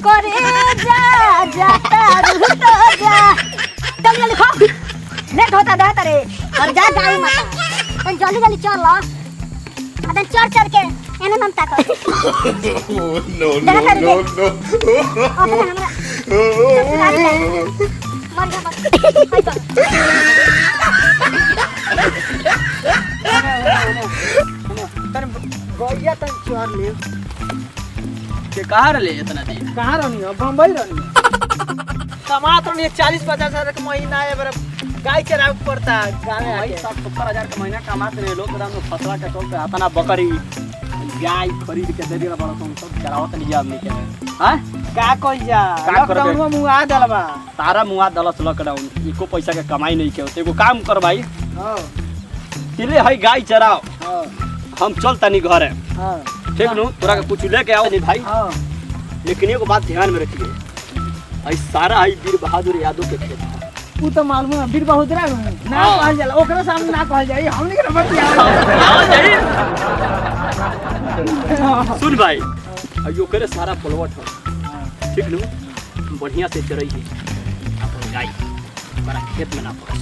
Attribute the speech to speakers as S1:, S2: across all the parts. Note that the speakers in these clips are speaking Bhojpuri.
S1: करे जा जाता रुक तो जा जल्दी लिखो लेट होता था तेरे और जा गाड़ी मत तो जल्दी जल्दी चल लो अबे चढ़ चढ़ के एने हम तक नो नो नो मर जा
S2: गैया तन चढ़ ले
S3: के कहाँ रहे इतना दिन?
S2: कहाँ रहनी हो? बम्बई रहनी हो?
S3: कमात रही 40-50 हजार का महीना है बरा गाय चरावे पड़ता गाँव में
S2: भाई 60-70 हजार का महीना कमाते रहे लोग दाम फसला के टोल पे अपना बकरी गाय खरीद के दे देला बड़ा तुम सब चरावत नहीं जा हमनी के हां का कहि जा लॉकडाउन में मुआ दलबा तारा मुआ दलस लॉकडाउन एको पैसा के कमाई नहीं के एगो काम कर भाई हां तिले है गाय चराओ हां हम चल तनी घरे हां ठीक नु तोरा के कुछ लेके आओ नहीं भाई हां लेकिन एगो बात ध्यान में रखिए भाई सारा है वीर बहादुर यादव के खेत उ तो मालूम है वीर बहादुर ना कहल जाला ओकरा सामने ना कहल जाई हमनी के बतिया सुन भाई अयो करे सारा पलवट हो ठीक नु बढ़िया से चरई है अपन गाय बड़ा खेत में ना पड़े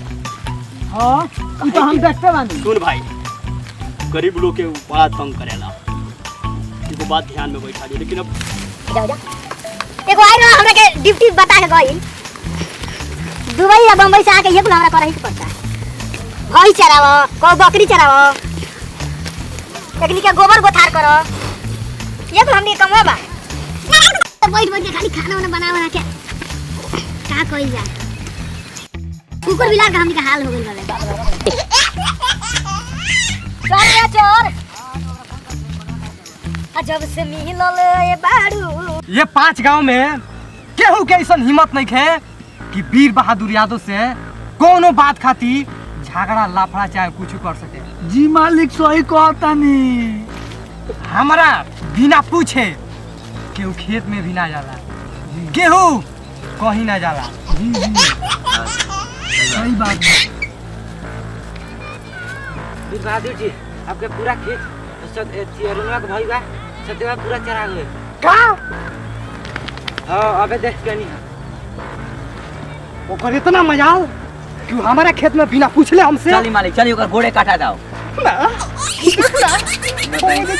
S2: हां ई तो हम देखते बानी सुन भाई गरीब लोग के बड़ा तंग करेला एगो बात ध्यान में बैठा दे लेकिन अब
S1: जाओ जा एगो आई ना हमरा के ड्यूटी बता के गई दुबई या बम्बई से आके ये कुल हमरा करही पड़ता है गाय चरावो को बकरी चरावो एकनी के गोबर गोथार करो ये कुल हमनी कमवा बा तो बैठ बैठ के खाली खाना वाना बना के का कइल जा कुकुर बिलार का हमनी के हाल हो गइल बाले चल रे चोर जब से मिलल ए बाड़ू
S2: ये 5 गांव में केहू के ऐसा हिम्मत नहीं है कि वीर बहादुर यादव से कोनो बात खाती झगड़ा लाफड़ा चाहे कुछ कर सके जी मालिक सही कहता नहीं हमारा बिना पूछे केहू खेत में भी ना जाला गेहूं कहीं ना जाला जी सही बात है वीर बहादुर जी आपके पूरा खेत अरुणवा के भाई बा सत्यवा पूरा चरा गए का हां अबे देख के नहीं ओकर इतना मजाल कि हमारा खेत में बिना पूछले हमसे
S3: चली मालिक चली ओकर गोड़े काटा दाओ
S2: ना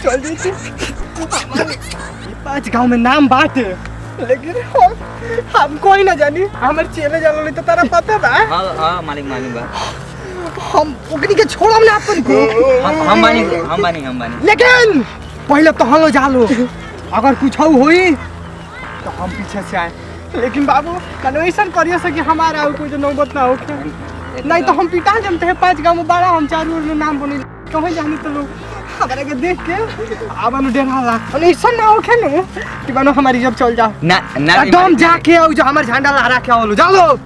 S2: चल जैसे 5 गांव में नाम बात लेकिन हम कोई ना जानी हमारे चेले जानो नहीं तो तेरा पता बा
S3: हां मालिक मालूम बा
S2: हम ओकनी के छोड़म ना अपन को
S3: हम बानी
S2: लेकिन पहले तो हलो जालो अगर कुछ होई तो हम पीछे से आए लेकिन बाबू कनो ऐसा करिए से कि हमारा कोई जो नौबत ना हो नहीं तो हम पिटा जमते हैं 5 गांव में बड़ा हम चारों में नाम बनी कहीं जानी तो लोग हमारे के देख के आबानु डेरा ला और ऐसा ना हो के न कि बनो हमारी जब चल जाओ
S3: ना
S2: एकदम जाके आओ जो हमारे झंडा लहरा के आओ जाओ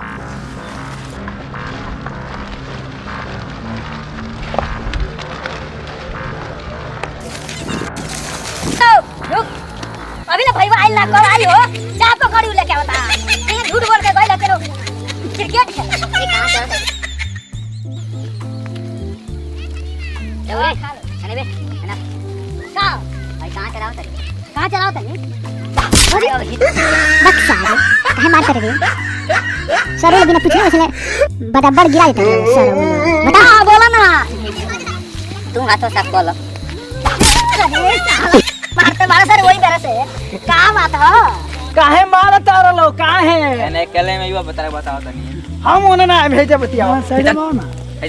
S1: अभी ना भाई आई ना कर आई हो चाप को कड़ी लेके आवता ये झूठ बोल के गइल तेरो क्रिकेट खेल ए कहां चल दौड़े अरे बे ना का भाई कहां चलाओ तनी अरे बक्सा कहे मारते रे सर बिना पूछने से बराबर गिरा देता सर बता बोला ना तू हाथों साफ बोलो मारते मारा सर वही तरह से का बात है
S2: काहे मारत आ रलो काहे
S3: मैंने कले में युवा बताओ तनी
S2: हम ओने ना भेजे बतिया सही जाओ ना
S3: ए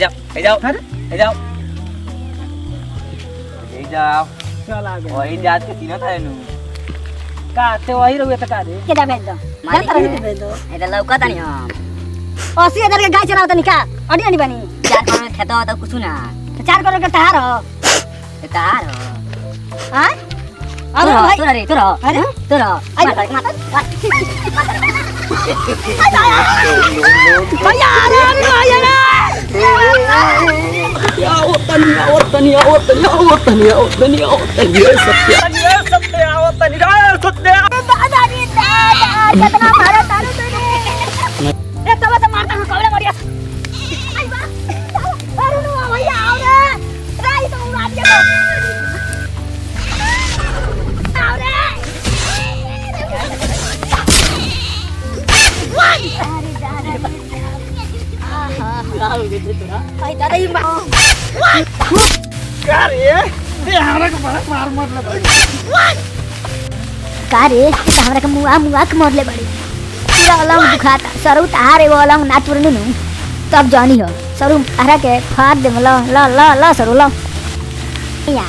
S3: जाओ
S2: चल आ गए
S3: वही जात के तीनों था नु
S2: का ते वही रहुए त का दे
S1: केदा भेज दो जानता रहे भेज दो ए लौका तनी हम 80,000 के गाय चराव तनी का अड़ी बनी 4 करोड़ खेत हो तो कुछ ना 4 करोड़ के तहार हो हां अरे भाई तोरा अरे तोरा माता भैया अरे
S3: आओ तनी
S1: दादाजी दादा कितना मारा तारू तूने एक तब से मारता हूं कबले मरिया आई बा अरे नो भैया आओ रे राई तो रात के आओ रे का हो गए तोरा आई दादा ई
S3: का रे ये हमरा के बड़ा मार ले भाई
S1: का रे तो हमरा के मुआ के मारले बड़ी पूरा अलंग दुखाता सरू तार एगो अलंग ना तुरनी नु तब जानी हो सरू तारा के फाड़ दे ला ला ला ला सरू ला या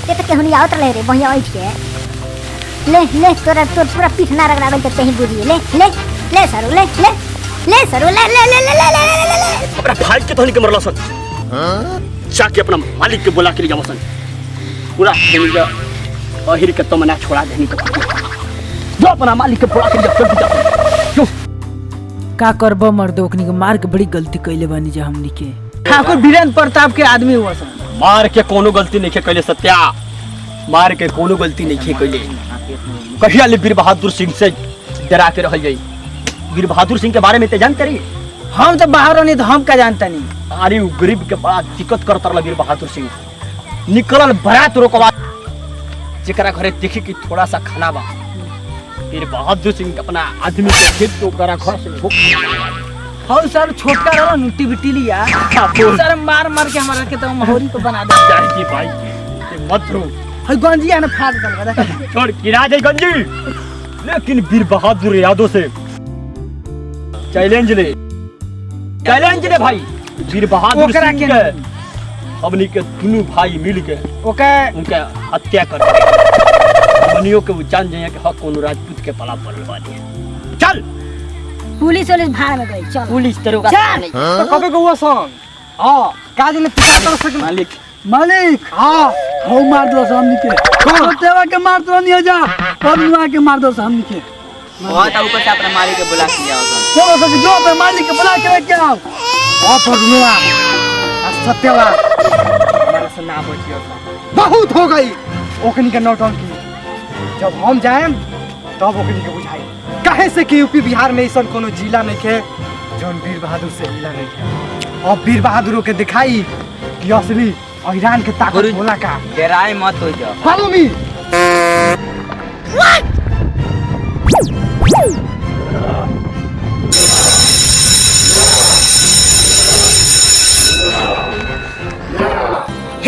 S1: ते तो केहनी आवत रहे रे बहिया उठ के ले ले तोरा तोर पूरा पीठ ना रगड़ा के तेही बुझी ले ले ले सरू ले ले ले सरू ले ले ले ले ले ले ले
S2: अपना भाई के तोहनी के मरला सन जाके अपना मालिक के बुला के ले जाओ सन पूरा देनी अहिर के तो मना छोड़ा देनी के जो अपना मालिक के बुला के ले जाओ
S3: का करबो मर्दोकनी के मार के बड़ी गलती कइले बानी जा हमनी के ठाकुर वीरेंद्र प्रताप के आदमी हुआ सन
S2: मार के कोनो गलती नहीं कैले सत्या मार के कोनो गलती नहीं कैले कहिया ले वीर बहादुर सिंह से डरा के रहल जाई वीर बहादुर सिंह के बारे में ते जानते रही
S3: हम तो बाहर नहीं तो हम का जानता नहीं
S2: अरे उ गरीब के बड़ा दिक्कत करता रहा वीर बहादुर सिंह निकलल बरात रोकवा जेकरा घरे देखी कि थोड़ा सा खाना बा वीर बहादुर सिंह अपना आदमी के खेत तो करा घर से भूख
S3: हम सर छोटका रहो नुटी बिटी लिया सर मार मार के हमारा के तो मोहरी को बना दे
S2: जाए की भाई ये मत रो
S3: हई गंजी है ना फाड़ दल
S2: छोड़ गिरा दे गंजी लेकिन वीर बहादुर यादव से चैलेंज ले भाई वीर बहादुर सिंह के हमनी के दोनों भाई मिल के
S3: ओके
S2: उनके हत्या कर हमनियों के जान जाए कि हक कोनो राजपूत के पला पड़ल बानी चल
S1: पुलिस भाड़ में गई चल
S2: पुलिस दरोगा
S1: चल
S3: तो कबे को हुआ सन हां काज ने पिता कर सके मालिक हां हो मार दो हमनी के कौन देवा के मार दो नहीं जा पनुआ के मार दो हमनी के
S4: बहुत ऊपर से अपने मालिक के बुला के लिया होगा
S3: चलो सके जो पे मालिक के बुला के आओ ओ पनुआ सत्यवा हमारा से नाम बचियो बहुत हो गई ओकनी के नौटंकी जब हम जाएम तब ओकनी के बुझाई काहे से कि यूपी बिहार में ऐसा कोनो जिला नहीं के जोन वीर बहादुर से हिला नहीं के अब वीर बहादुरों के दिखाई कि असली ईरान के ताकत होला का
S4: डराए मत हो जाओ
S3: फॉलो मी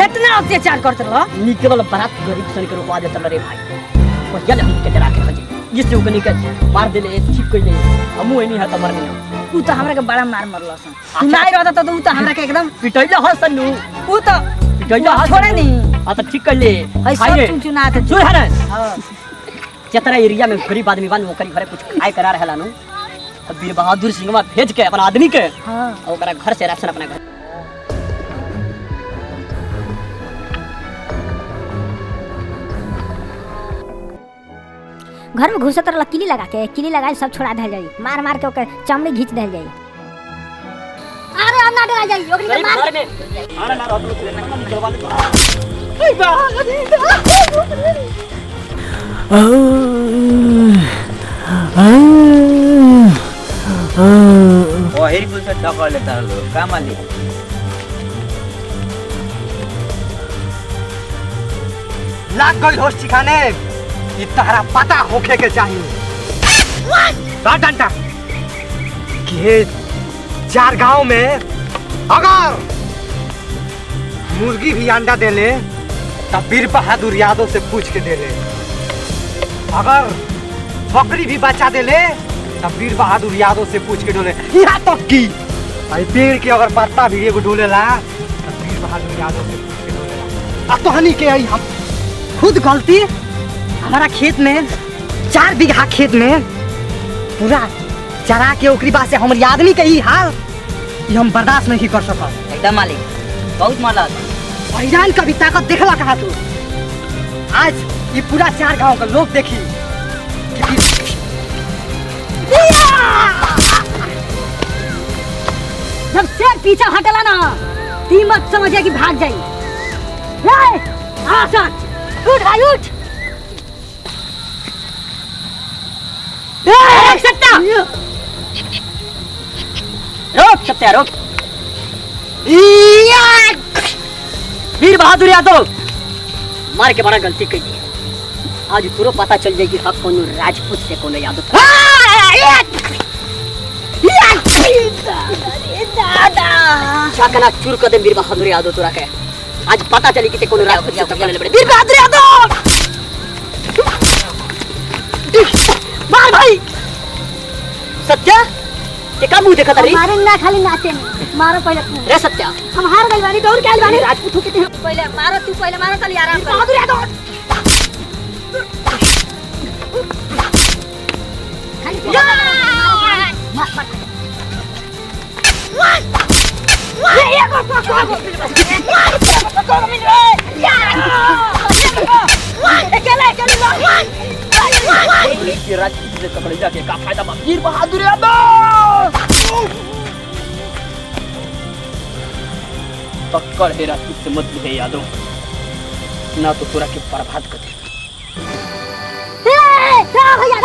S1: इतना अत्याचार करत रहो
S2: निकल बरात गरीब सन के रुकवा देता रे भाई पहिया ले हम के डरा के खजे जिससे ओकनी के मार देले ठीक कइले हमहु एनी हाथ मरने
S1: उ तो हमरा के बड़ा मार मरलो सन तू नहीं रहता तो उ तो हमरा के एकदम
S2: पिटैला हसन नु
S1: उ तो
S2: पिटैला
S1: छोड़े नहीं
S2: आ त ठीक कइले
S1: हई सब चुनचुना के
S2: जो है ना
S1: हां
S2: जतरा एरिया में गरीब आदमी बन ओकरी घरे कुछ खाए करा रहला नु अब वीर बहादुर सिंहवा भेज के अपना आदमी के
S1: हां
S2: ओकरा घर से राशन अपना घर
S1: घर में घुसत रहला किली लगा के किली लगा सब छोड़ा दे जाई मार मार के ओके चमड़ी घींच दे जाई अरे अब ना डरा जाई ओकरी के मार
S2: अरे ना रहत निकलवा ले
S4: वही कुछ टकर लेता लो का मालिक
S3: लाग गई होश सिखाने ये तहरा पता होखे के चाहिए का डंडा कि चार गांव में अगर मुर्गी भी अंडा देले तब वीर बहादुर यादव से पूछ के देले अगर बकरी भी बच्चा देले तब वीर बहादुर यादव से पूछ के डोले यहाँ तक की भाई पेड़ के अगर पत्ता भी एगो डोलेला तब वीर बहादुर यादव से पूछ के डोलेला अब तो हनी के आई हम खुद गलती हमारा खेत में 4 बीघा खेत में पूरा चरा के ओकरी बात से हमारी आदमी के ही हाल ये हम बर्दाश्त नहीं कर सकता
S4: एकदम मालिक बहुत माला
S3: ईरान का भी ताकत देखला कहा तू आज ये पूरा 4 गांव का लोग देखी
S1: जब से पीछे हटला ना ती मत समझे कि भाग जाई रे आ सच उठ भाई उठ ए सत्ता
S2: रोक सत्या रोक वीर बहादुर यादव मार के बड़ा गलती कर दी आज पूरा पता चल जाएगी हक कोनो राजपूत से कोनो यादव
S1: चाकना चूर कर दे वीर बहादुर यादव तोरा के आज पता चली कि ते कोनो रात को कर ले वीर बहादुर यादव मार भाई सत्या के का मुंह देखत रही
S5: मारे ना खाली नाचे में मारो पहले तू
S1: रे सत्या
S5: हम हार गइल बानी दौड़ के आइल बानी
S1: राजपूत होके ते
S5: पहले मारो तू पहले मारो चल आराम कर
S1: बहादुर यादव
S5: खाली तू मार मार
S2: कि राजपूत से कपड़े जाके का फायदा बा वीर बहादुर यादव पकड़ है राजपूत से मत है यादव ना तो तोरा के बर्बाद कर दे
S5: भैया